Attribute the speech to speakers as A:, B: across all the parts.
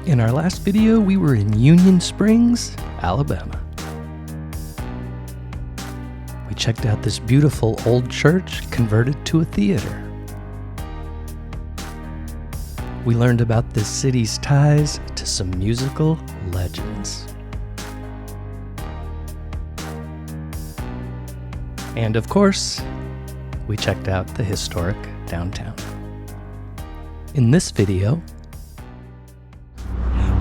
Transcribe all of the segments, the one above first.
A: In our last video, we were in Union Springs, Alabama. We checked out this beautiful old church converted to a theater. We learned about this city's ties to some musical legends. And of course, we checked out the historic downtown. In this video,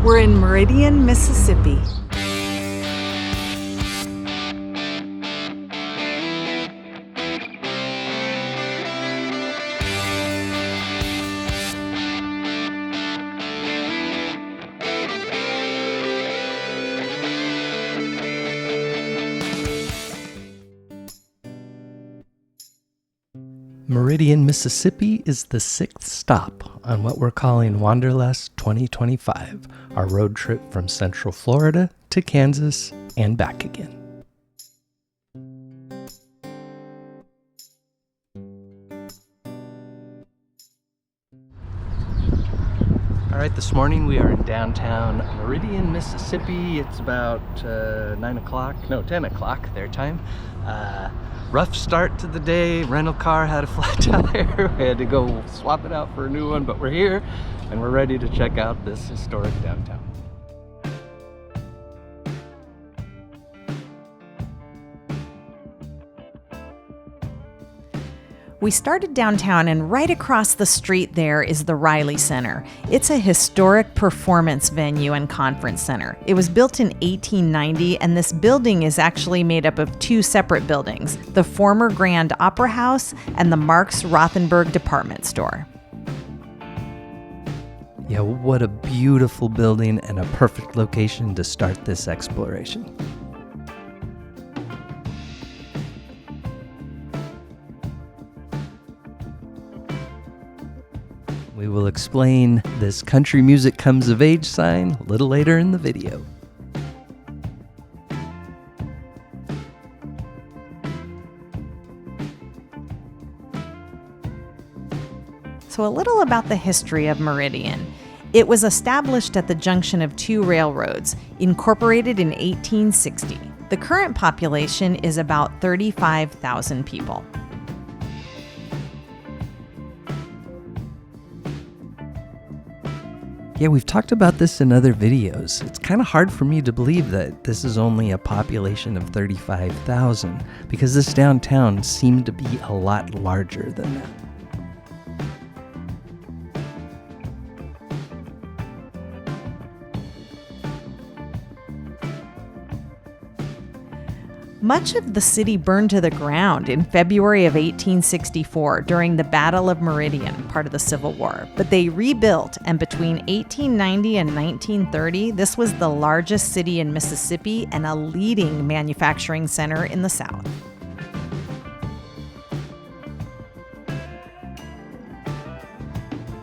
B: we're in Meridian, Mississippi.
A: Meridian, Mississippi is the 6th stop on what we're calling Wanderlust 2025, our road trip from Central Florida to Kansas and back again. All right, this morning we are in downtown Meridian, Mississippi. It's about 10 o'clock their time. Rough start to the day. Rental car had a flat tire. We had to go swap it out for a new one, but we're here and we're ready to check out this historic downtown.
B: We started downtown, and right across the street there is the Riley Center. It's a historic performance venue and conference center. It was built in 1890, and this building is actually made up of 2 separate buildings, the former Grand Opera House and the Marx Rothenberg department store.
A: Yeah, what a beautiful building and a perfect location to start this exploration. We will explain this country music comes of age sign a little later in the video.
B: So a little about the history of Meridian. It was established at the junction of 2 railroads, incorporated in 1860. The current population is about 35,000 people.
A: Yeah, we've talked about this in other videos. It's kind of hard for me to believe that this is only a population of 35,000 because this downtown seemed to be a lot larger than that.
B: Much of the city burned to the ground in February of 1864 during the Battle of Meridian, part of the Civil War. But they rebuilt, and between 1890 and 1930, this was the largest city in Mississippi and a leading manufacturing center in the South.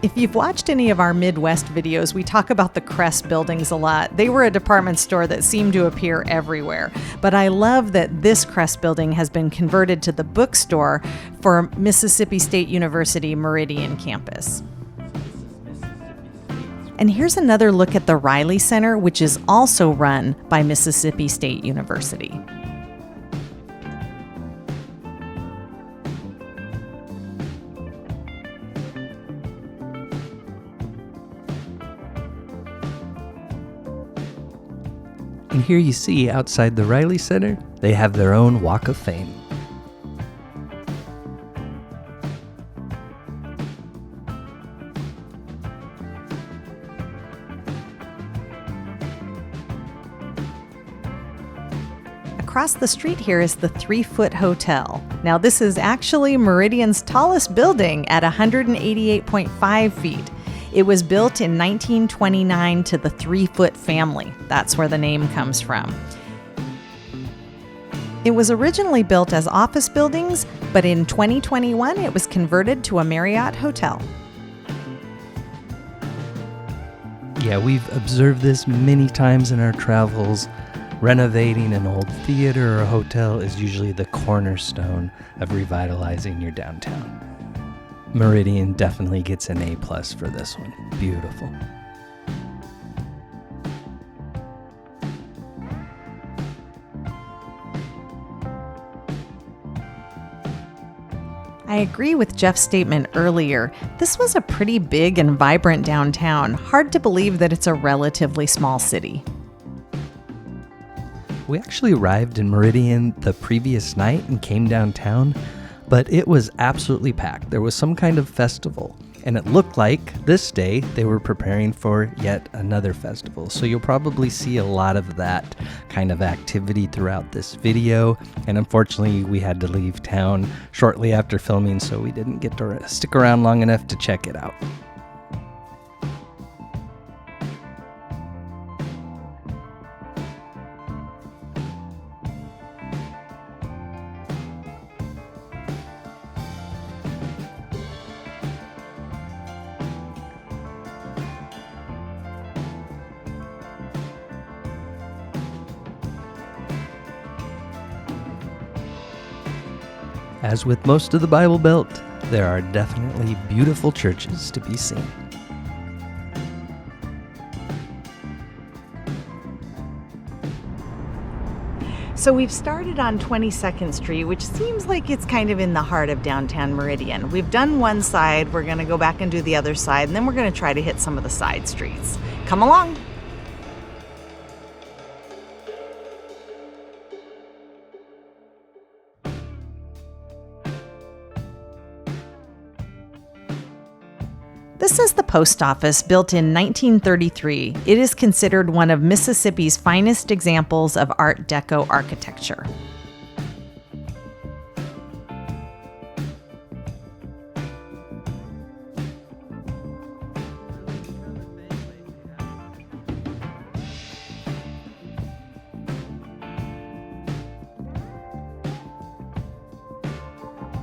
B: If you've watched any of our Midwest videos, we talk about the Crest buildings a lot. They were a department store that seemed to appear everywhere. But I love that this Crest building has been converted to the bookstore for Mississippi State University Meridian campus. And here's another look at the Riley Center, which is also run by Mississippi State University.
A: And here you see outside the Riley Center, they have their own Walk of Fame.
B: Across the street here is the Threefoot Hotel. Now this is actually Meridian's tallest building at 188.5 feet. It was built in 1929 to the Threefoot family. That's where the name comes from. It was originally built as office buildings, but in 2021 it was converted to a Marriott hotel.
A: Yeah, we've observed this many times in our travels. Renovating an old theater or hotel is usually the cornerstone of revitalizing your downtown. Meridian definitely gets an A+ for this one. Beautiful.
B: I agree with Jeff's statement earlier. This was a pretty big and vibrant downtown. Hard to believe that it's a relatively small city.
A: We actually arrived in Meridian the previous night and came downtown, but it was absolutely packed. There was some kind of festival, and it looked like this day they were preparing for yet another festival. So you'll probably see a lot of that kind of activity throughout this video. And unfortunately, we had to leave town shortly after filming, so we didn't get to stick around long enough to check it out. As with most of the Bible Belt, there are definitely beautiful churches to be seen.
B: So we've started on 22nd Street, which seems like it's kind of in the heart of downtown Meridian. We've done one side, we're going to go back and do the other side, and then we're going to try to hit some of the side streets. Come along. This is the post office, built in 1933. It is considered one of Mississippi's finest examples of Art Deco architecture.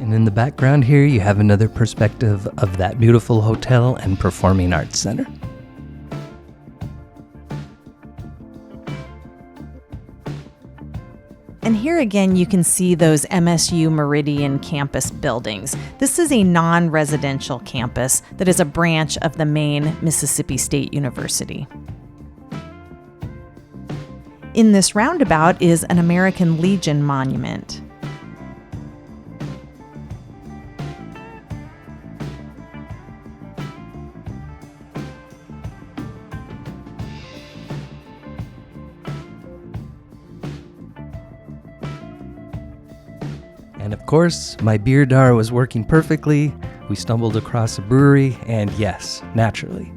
A: And in the background here, you have another perspective of that beautiful hotel and performing arts center.
B: And here again, you can see those MSU Meridian campus buildings. This is a non-residential campus that is a branch of the main Mississippi State University. In this roundabout is an American Legion monument.
A: And of course, my beer dar was working perfectly. We stumbled across a brewery, and yes, naturally,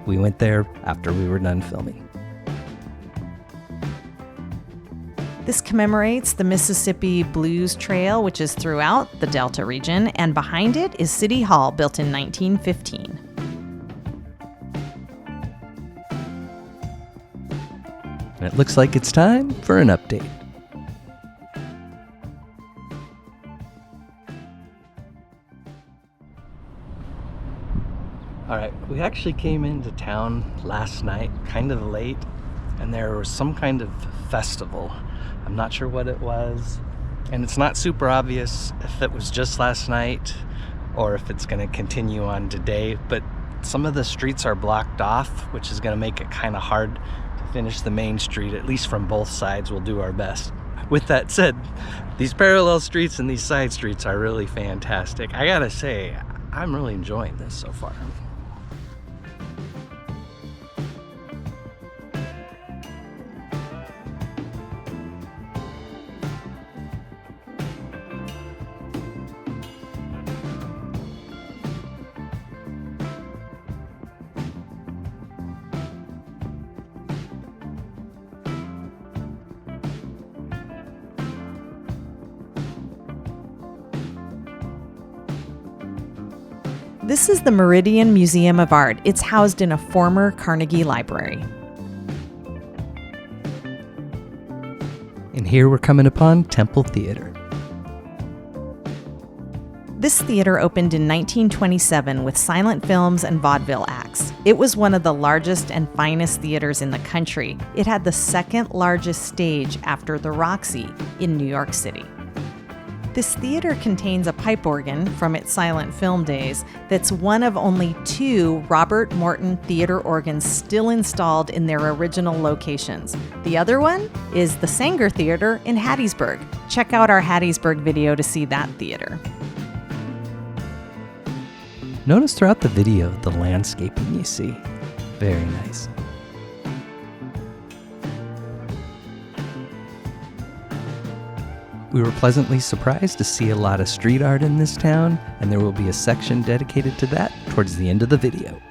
A: we went there after we were done filming.
B: This commemorates the Mississippi Blues Trail, which is throughout the Delta region, and behind it is City Hall, built in 1915.
A: And it looks like it's time for an update. All right, we actually came into town last night, kind of late, and there was some kind of festival. I'm not sure what it was, and it's not super obvious if it was just last night or if it's going to continue on today, but some of the streets are blocked off, which is going to make it kind of hard to finish the main street, at least from both sides. We'll do our best. With that said, these parallel streets and these side streets are really fantastic. I gotta say, I'm really enjoying this so far.
B: This is the Meridian Museum of Art. It's housed in a former Carnegie Library.
A: And here we're coming upon Temple Theater.
B: This theater opened in 1927 with silent films and vaudeville acts. It was one of the largest and finest theaters in the country. It had the second largest stage after the Roxy in New York City. This theater contains a pipe organ from its silent film days that's one of only 2 Robert Morton theater organs still installed in their original locations. The other one is the Sanger Theater in Hattiesburg. Check out our Hattiesburg video to see that theater.
A: Notice throughout the video the landscaping you see. Very nice. We were pleasantly surprised to see a lot of street art in this town, and there will be a section dedicated to that towards the end of the video.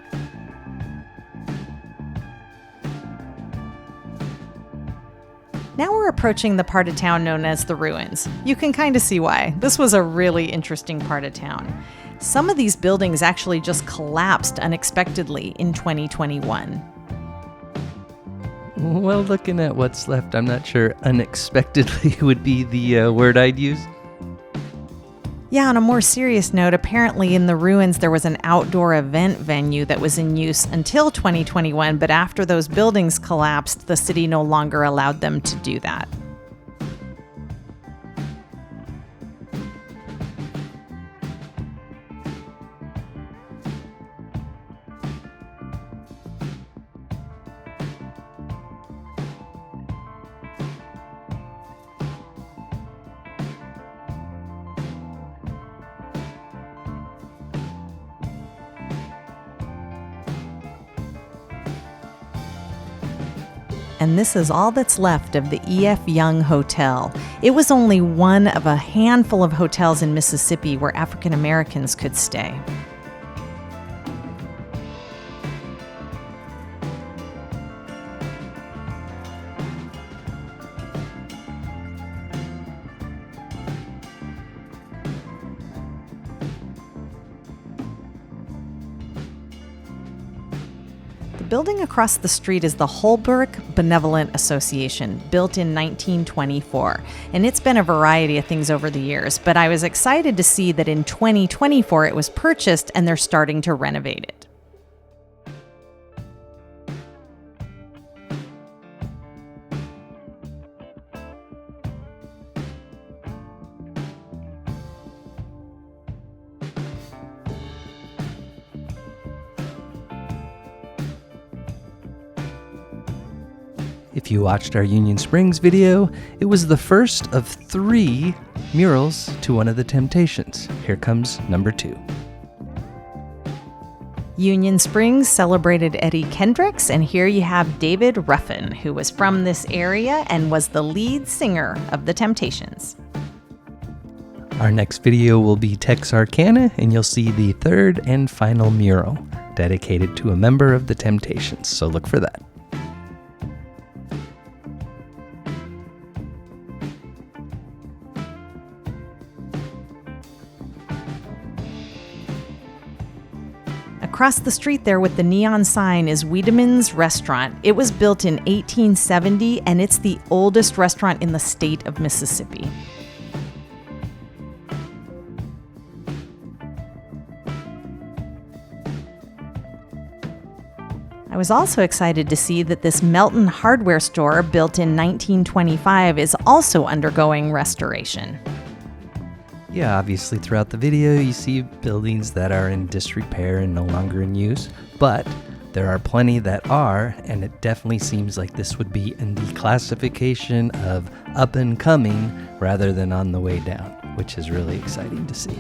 B: Now we're approaching the part of town known as the Ruins. You can kind of see why. This was a really interesting part of town. Some of these buildings actually just collapsed unexpectedly in 2021.
A: Well, looking at what's left, I'm not sure unexpectedly would be the word I'd use.
B: Yeah, on a more serious note, apparently in the Ruins there was an outdoor event venue that was in use until 2021, but after those buildings collapsed, the city no longer allowed them to do that. And this is all that's left of the E.F. Young Hotel. It was only one of a handful of hotels in Mississippi where African Americans could stay. The building across the street is the Holbrook Benevolent Association, built in 1924, and it's been a variety of things over the years, but I was excited to see that in 2024 it was purchased and they're starting to renovate it.
A: If you watched our Union Springs video, it was the first of 3 murals to one of the Temptations. Here comes number 2.
B: Union Springs celebrated Eddie Kendricks, and here you have David Ruffin, who was from this area and was the lead singer of the Temptations.
A: Our next video will be Texarkana, and you'll see the 3rd and final mural dedicated to a member of the Temptations, so look for that.
B: Across the street there with the neon sign is Wiedemann's Restaurant. It was built in 1870 and it's the oldest restaurant in the state of Mississippi. I was also excited to see that this Melton hardware store, built in 1925, is also undergoing restoration.
A: Yeah, obviously throughout the video you see buildings that are in disrepair and no longer in use, but there are plenty that are, and it definitely seems like this would be in the classification of up and coming rather than on the way down, which is really exciting to see.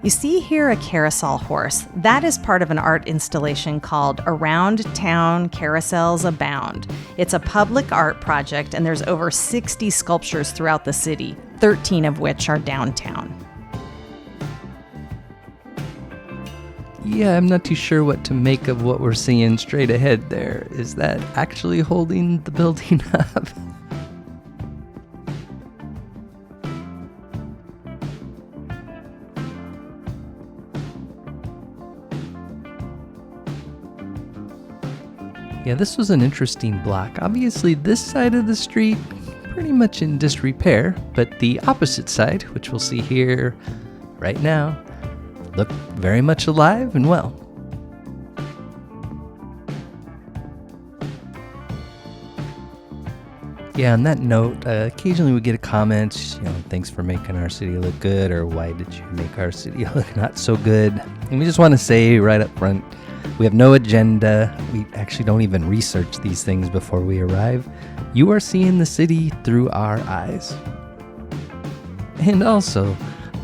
B: You see here a carousel horse. That is part of an art installation called Around Town Carousels Abound. It's a public art project and there's over 60 sculptures throughout the city, 13 of which are downtown.
A: Yeah, I'm not too sure what to make of what we're seeing straight ahead there. Is that actually holding the building up? Yeah, this was an interesting block. Obviously, this side of the street, pretty much in disrepair, but the opposite side, which we'll see here right now, looked very much alive and well. Yeah, on that note, occasionally we get a comment, thanks for making our city look good, or why did you make our city look not so good? And we just want to say right up front, we have no agenda. We actually don't even research these things before we arrive. You are seeing the city through our eyes. And also,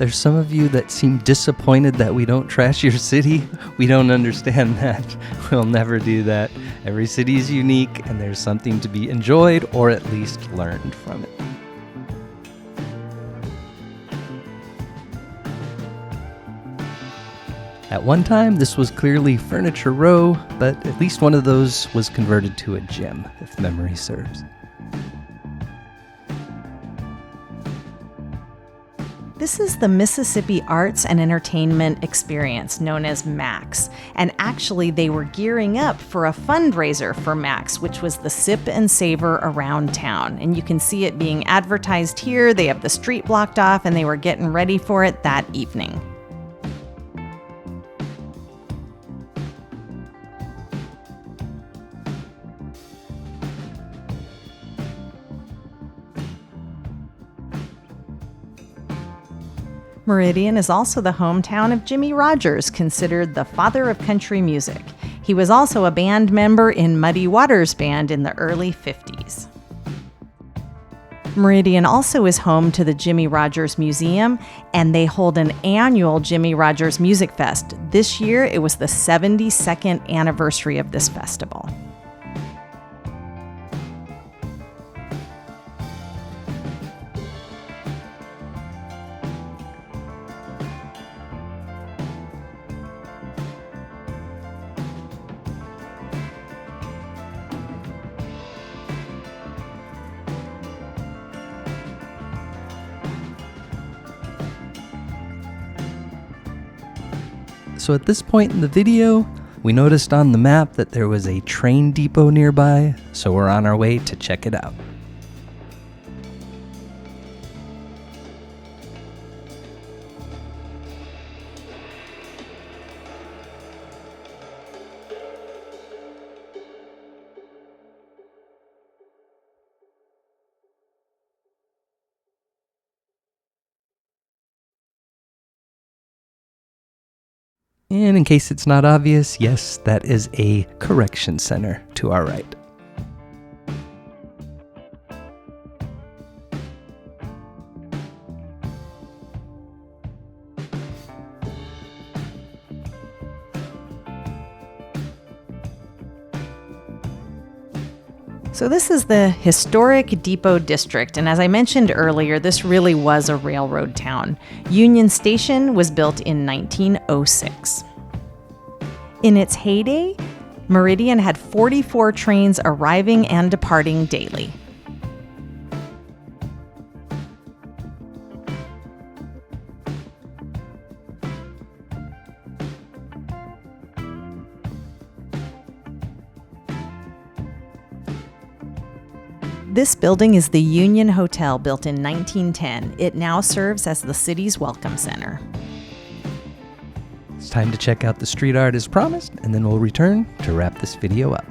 A: There's some of you that seem disappointed that we don't trash your city. We don't understand that. We'll never do that. Every city is unique, and there's something to be enjoyed or at least learned from it. At one time, this was clearly Furniture Row, but at least one of those was converted to a gym, if memory serves.
B: This is the Mississippi Arts and Entertainment Experience, known as MAX. And actually, they were gearing up for a fundraiser for MAX, which was the Sip and Savor around town. And you can see it being advertised here. They have the street blocked off, and they were getting ready for it that evening. Meridian is also the hometown of Jimmie Rodgers, considered the father of country music. He was also a band member in Muddy Waters Band in the early 50s. Meridian also is home to the Jimmie Rodgers Museum, and they hold an annual Jimmie Rodgers Music Fest. This year, it was the 72nd anniversary of this festival.
A: So at this point in the video, we noticed on the map that there was a train depot nearby, so we're on our way to check it out. And in case it's not obvious, yes, that is a correction center to our right.
B: So this is the historic Depot District, and as I mentioned earlier, this really was a railroad town. Union Station was built in 1906. In its heyday, Meridian had 44 trains arriving and departing daily. This building is the Union Hotel, built in 1910. It now serves as the city's welcome center.
A: It's time to check out the street art as promised, and then we'll return to wrap this video up.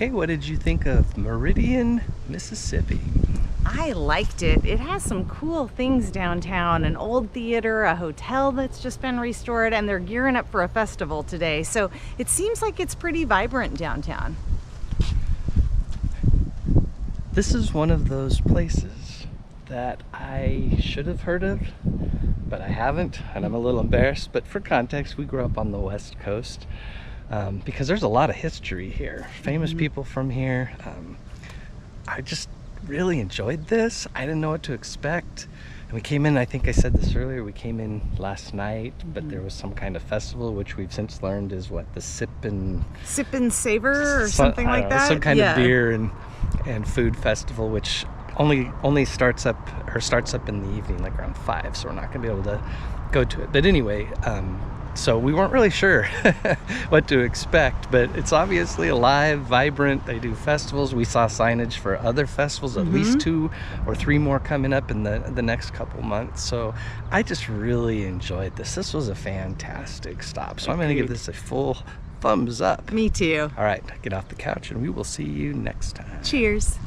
A: Okay, what did you think of Meridian, Mississippi?
B: I liked it. It has some cool things downtown, an old theater, a hotel that's just been restored, and they're gearing up for a festival today. So it seems like it's pretty vibrant downtown.
A: This is one of those places that I should have heard of, but I haven't, and I'm a little embarrassed. But for context, we grew up on the West Coast because there's a lot of history here. Famous people from here. I just really enjoyed this. I didn't know what to expect. And we came in, I think I said this earlier, we came in last night, but there was some kind of festival, which we've since learned is what, the Sip and
B: Savor or something like that?
A: Some kind of beer and food festival, which only starts up in the evening, like around 5, so we're not gonna be able to go to it. But anyway, so we weren't really sure what to expect, but it's obviously alive, vibrant. They do festivals. We saw signage for other festivals, at least 2 or 3 more coming up in the next couple months. So I just really enjoyed this. This was a fantastic stop. So I'm going to give this a full thumbs up.
B: Me too.
A: All right, get off the couch and we will see you next time.
B: Cheers.